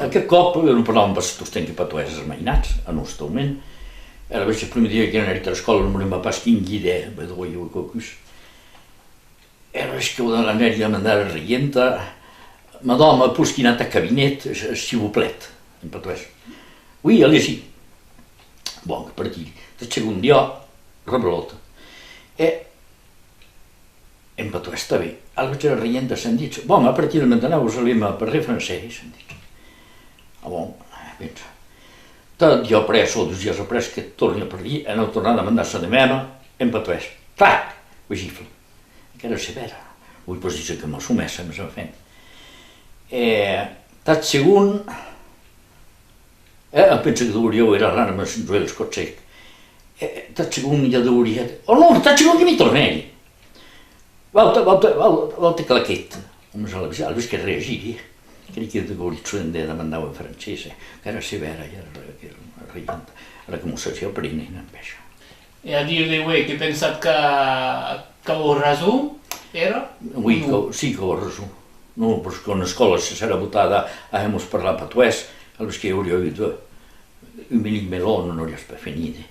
aquest cop no parlàvem pas tots temps que patueses mainats, en un moment. Era veig el primer dia que anava a l'escola, no m'ha pas tingut idea, de què hi havia qualcus. Era veig que l'anava a mandar a rienta, madame, pus qui anat a cabinet, s'il vous plaît, en patuès. Oui, allez-y. Bon, a partir del segon dia, rebelota. En patuès està bé. Al veig a la rienta s'han dit, bon, a partir de maintenant us anem a parlar francès, s'han dit. Ah bon, pensa. Tot dia après, o 2 dies après, que torni a parlar, aneu tornant a mandar-se de mena, en patuès. Clac, ho gifla. Que era severa. Vull pas dir que m'assumessa, més o fent. Tot segon, penso que deuríeu era l'ana amb els joells cotsec. Tot segon ja deuria... Oh no, tot segon que mi tornei. Volta claqueta. Al vis que reagiri. Crec que deuria de mandar en francès. Que era severa, era que m'ho sabia prendre en això. E a dir de que he pensat que ho raso, era? Oui, sí que ho raso. No, perquè en l'escola si s'era votada a parlar patuès, al vis que hauria oído un milic meló no hauries per fer ni idea.